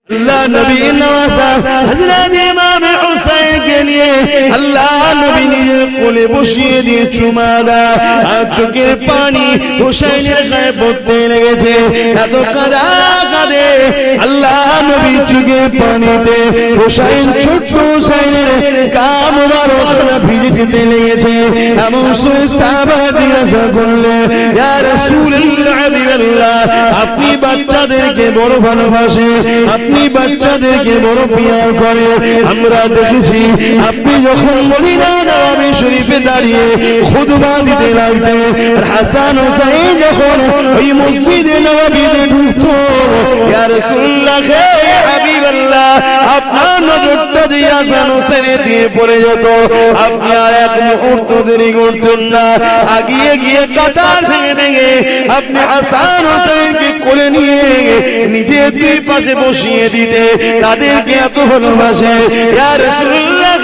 अल्लाह नबी नवासा हजरत इमाम हुसैन के लिए अल्लाह नबी ने कोले बसिए दिए चुमा দেয় আর চোখের পানি হুসাইনের গায়ে পড়তে লেগেছে এত কাঁদে আল্লাহ নবী চোখের পানিতে হুসাইন ছোট্ট হুসাইনের গা মোবারক ভিজে যেতে লেগেছে এমন সময় সাহাবারা জিজ্ঞাসা করলেন ইয়া রাসূলুল্লাহ হাবিবাল্লাহ আপনি বাচ্চাদেরকে বড় ভালোবাসেন আপনি বাচ্চাদেরকে বড় পিয়ার করে আমরা দেখেছি আপনি যখন মদিনা নববী শরীফে দাঁড়িয়ে খুতবা দিতে লাগতেন হাসান হুসাইন যখন ওই মসজিদে নববীতে ঢুকতো ইয়া রাসূলুল্লাহ ইয়া হাবিবাল্লাহ আপনার নজরটা যে হাসান হুসাইনের দিয়ে পড়ে যেত আপনি আর এক মুহূর্ত দেরি করতেন না আগিয়ে গিয়ে কাতার ভেঙে আপনি হাসান হুসাইনকে কোলে নিয়ে নিজে দুই পাশে বসিয়ে দিতে তাদেরকে এত ভালোবাসে ইয়া রাসূলুল্লাহ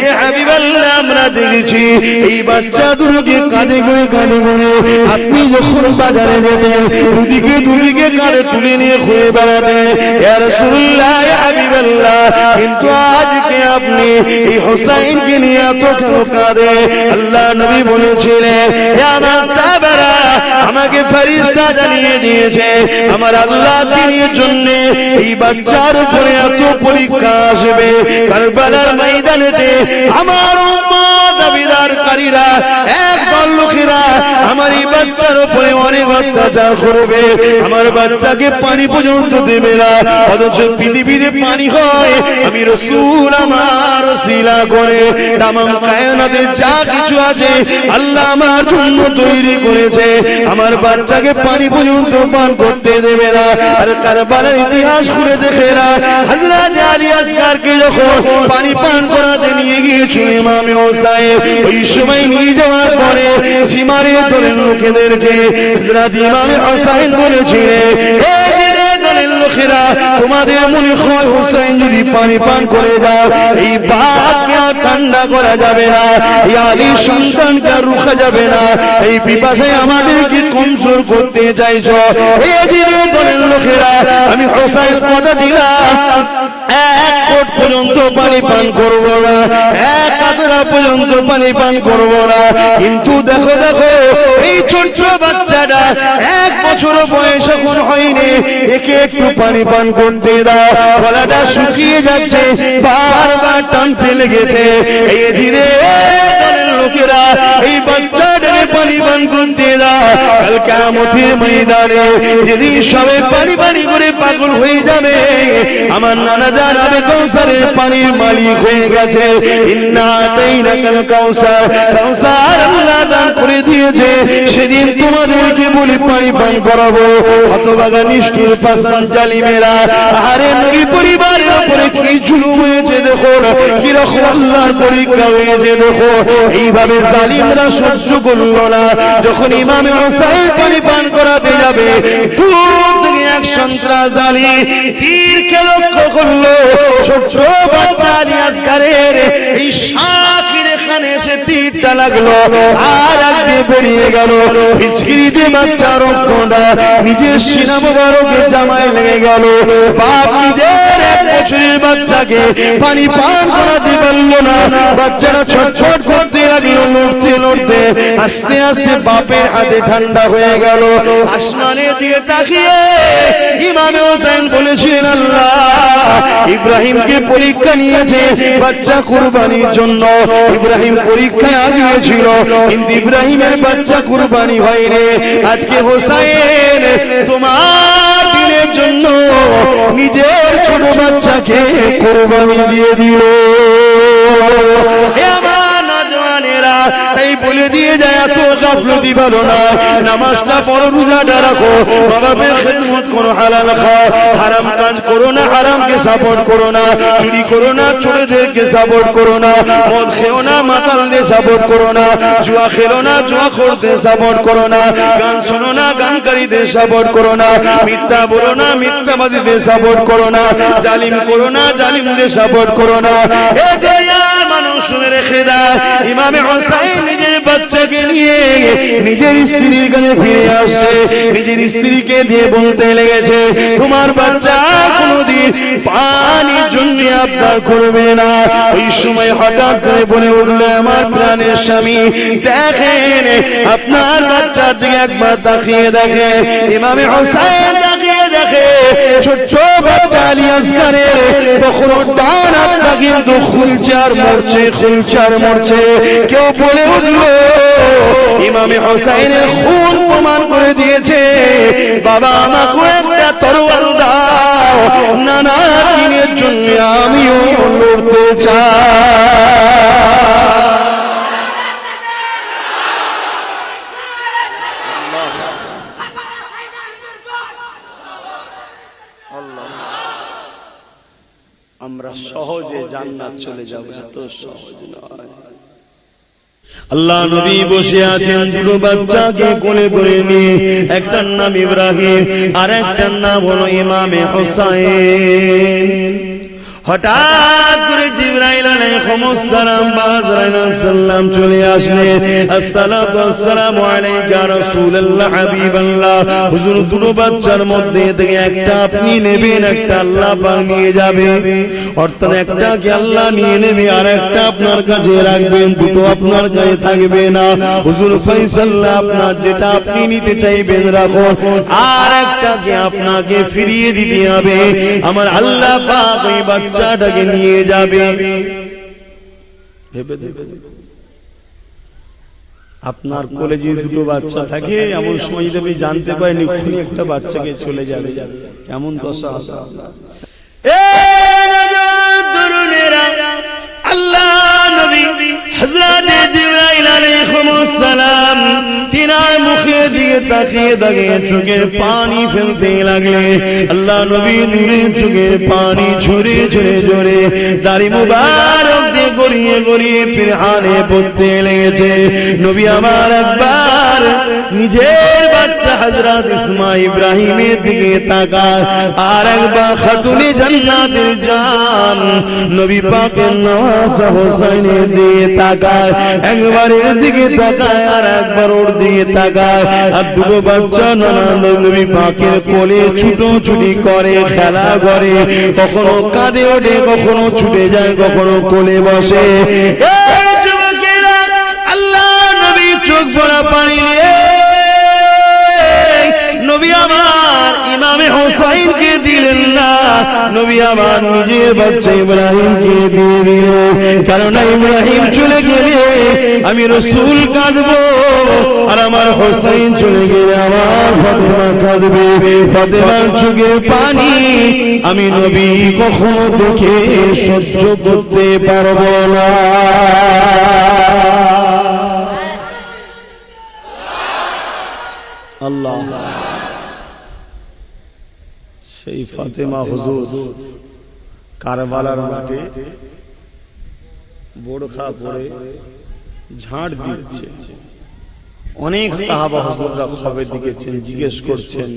ইয়া হাবিবাল্লাহ আমরা দেখেছি এই বাচ্চা দুটোকে কাঁধে করে আপনি যখন বাজারে যেতেন দুদিকে কাঁধে তুলে নিয়ে ঘুরে বেড়াতেন ইয়া রাসূলুল্লাহ ইয়া হাবিবাল্লাহ কিন্তু আজকে আপনি এই হুসাইনকে নিয়ে এত কেন কাঁদে আল্লাহ নবী বলেছিলেন ইয়া সাহাবারা আমাকে ফেরেশতা জানিয়ে দিয়েছে আমার আল্লাহ দিনের জন্য এই বাচ্চার উপরে এত পরীক্ষা আসবে কারবালার ময়দানেতে আমার উম্মত দাবিদারকারীরা একদল লোকেরা আমার এই বাচ্চার উপরে অনেক অত্যাচার করবে আমার বাচ্চাকে পানি পর্যন্ত দেবে না অথচ পৃথিবীতে পানি হয় আমি রাসূল আমার ওসিলা করে তামাম কায়নাতে যা কিছু আছে আল্লাহ আমার জন্য তৈরি করেছে আমার বাচ্চাকে পানি পর্যন্ত পান করতে দেবে না আর কারবালার ইতিহাস খুলে দেখে না হযরত আলী আসগরকে যখন পানি পান করাতে নিয়ে গিয়েছিল ইমাম হুসাইন ওই সময় নিয়ে যাওয়ার পরে সীমারে দলের লোকেদেরকে হযরত ইমাম হুসাইন বলেছিলেন এই লোকেরা তোমাদের মনে হয় হুসাইন যদি পানি পান করে দাও এই বাতকে আর ঠান্ডা করা যাবে না এই আলী সন্তানকে আর রুখা যাবে না এই পিপাসায় আমাদেরকে কমজোর করতে চাইছো এই দলের লোকেরা আমি হুসাইন কথা দিলাম এক কোট পর্যন্ত পানি পান করবো না এক কাতরা পর্যন্ত পানি পান করবো না কিন্তু দেখো এই ছোট্ট বাচ্চাটা 1 বছর বয়স এখন হয়নি একে একটু পানি পান করতে দাও গলাটা শুকিয়ে যাচ্ছে বারবার টানতে লেগেছে এই ধীরে লোকেরা এই বাচ্চাটাকে পানি পান করতে দাও কাল কিয়ামতের ময়দানে যেদিন সবাই পানি করে পাগল হয়ে যাবে আমার নানা জান আবে কাউসারের পানির মালিক হয়ে গেছে ইন্না আতাইনাকাল কাউসার আল্লাহ দান করে দিয়েছে সেদিন তোমাদেরকে বলি পানি পান করাবো হতভাগা নিষ্ঠুর পাষাণ জালিমেরা আরে নবী পরিবারের উপরে কি জুলুম হয়েছে দেখো কি রকম আল্লাহর পরীক্ষা হয়েছে দেখো এইভাবে জালিমরা সহ্য করলো না যখন ইমাম হুসাইন পানি পান করাতে যাবে দূর থেকে এক সন্ত্রাস জালি তীরকে লক্ষ্য করলো ছোট্ট বাচ্চা আলী আসগরের এই শাকির খানে এসে তীরটা লাগলো আর আগে বেরিয়ে গেল হিচকিরিতে বাচ্চা রক্তটা নিজের সিনা মোবারকে জামায় লেগে গেল বাপ নিজের 1 বছরের বাচ্চাকে পানি পান করাতে পারলো না বাচ্চারা ছটফট করতে লাগলো লড়তে আস্তে আস্তে বাপের হাতে ঠান্ডা হয়ে গেল আসমানের দিকে তাকিয়ে ইমাম হুসাইন বলেছিলেন আল্লাহ ইব্রাহিমকে পরীক্ষা নিয়েছে বাচ্চা কুরবানির জন্য ইব্রাহিম পরীক্ষায় আগিয়েছিল কিন্তু ইব্রাহিমের বাচ্চা কুরবানি হয়নি আজকে হুসাইন তোমার দিনের জন্য নিজের ছোট বাচ্চাকে কুরবানি দিয়ে দিল তাই বলে দিয়ে যায় এত গাফলতি ভালো না নামাজটা পড়ো রোজাটা রাখো বাবার খেদমত করো হালাল খাও হারাম কাজ করো না হারামকে সাপোর্ট করো না চুরি করো না চোরেদেরকে সাপোর্ট করো না মদ খেও না মাতালদের সাপোর্ট করো না জুয়া খেলো না জুয়াখোরদের সাপোর্ট করো না গান শোনো না গানকারীদের সাপোর্ট করো না মিথ্যা বলো না মিথ্যাবাদীদের সাপোর্ট করো না জালিম করো না জালিমদের সাপোর্ট করো না মানুষ শুনে রেখে দেয় ইমাম হুসাইন নিজের বাচ্চাকে নিয়ে নিজের স্ত্রীর কাছে ফিরে আসছে, নিজের স্ত্রীকে দিয়ে বলতে লেগেছে, তোমার বাচ্চা কোনোদিন পানির জন্য আবদার করবে না। ওই সময় হঠাৎ করে বলে উঠলে, আমার প্রাণের স্বামী, দেখেন আপনার বাচ্চার দিকে একবার তাকিয়ে দেখে। ইমামে হোসেন তাকিয়ে দেখে, ছোট্ট বাচ্চা আলী আসগারের তখন ডান হাতটা কিন্তু খুলছে আর মরছে, খুলছে আর মরছে। কেউ বলে উঠলো, ইমামে হোসেনের খুন প্রমাণ করে দিয়েছে, বাবা আমাকে একটা তরোয়াল দাও, নানা দিনের জন্য আমিও লড়তে চাই। আমরা সহজে জান্নাত চলে যাব, এত সহজ নয়। আল্লাহ নবী বসে আছেন, দুটো বাচ্চাকে কোলে করে নিয়ে, একটার নাম ইব্রাহিম আর একটার নাম হলো ইমামে হোসেন। হঠাৎ করে জিবরাইল আলাইহিস সালাম বাজরাইল চলে আসলেন। আসসালাতু ওয়াসসালামু আলাইকা রাসূলুল্লাহ হাবিবাল্লাহ। হুজুর, দুটো বাচ্চার মধ্যে থেকে একটা আপনি নেবেন, একটা আল্লাহ পাক নিয়ে যাবে। অর্থাৎ একটাকে আল্লাহ নিয়ে নেবে আর একটা আপনার কাছে রাখবেন, দুটো আপনার কাছে থাকবে না। হুজুর, ফয়সালা আপনার, যেটা আপনি নিতে চাইবেন রাখুন, আর একটাকে আপনাকে ফিরিয়ে দিতে হবে। আমার আল্লাহ পাক ওই বাচ্চাটাকে নিয়ে যাবে। ভেবে দেখুন, আপনার কোলে যদি দুটো বাচ্চা থাকে, এমন সময় যদি আপনি জানতে পারেন এক্ষুনি একটা বাচ্চাকে চলে যাবে, কেমন দশা হবে? আল্লাহ নবী হযরত জিবরাইল আলাইহিস সালাম তিনার মুখের দিকে তাকিয়ে তাকিয়ে চোখের পানি ফেলতে লাগলেন। আল্লাহ নবী নূরের চোখের পানি ঝরে ঝরে ঝরে দাড়ি মুবারক দিয়ে গড়িয়ে গড়িয়ে পিরহানে পড়তে লেগেছে। নবী আমার একবার নিজের বাচ্চা হযরত ইসমাঈল ইব্রাহিমের দিকে তাকায়, আর একবার খাতুনে জান্নাতের জান নবী পাকের নওয়াজা হোসেনের দিকে তাকায়। একবার এর দিকে তাকায় আর একবার ওর দিকে তাকায়। আর দুটো বাচ্চা নানা নবী পাকের কোলে ছুটোছুটি করে, খেলা করে, কখনো কাঁদে ওঠে, কখনো ছুটে যায়, কখনো কোলে বসে। এই যুবকেরা, আল্লাহ নবী চোখ ভরা পানি নিয়ে নবী আমার ইমামে হোসেনকে দিলেন না, নবী আমার নিজের বাচ্চা ইব্রাহিমকে দিয়ে দিলেন। কারণ ইব্রাহিম চলে গেলে আমি রাসূল কাঁদবো, আর আমার হোসেন চলে গেলে আমার ফাতেমা কাঁদবে। ফাতেমার চোখের পানি আমি নবী কখনো দেখে সহ্য করতে পারবো না। আল্লাহ, সেই ফাতেমা হুজুর কারবালার মাঠে বোরখা পরে ঝাড় দিচ্ছে। অনেক সাহাবা হুজুররা খবর দিয়েছেন, জিজ্ঞেস করছেন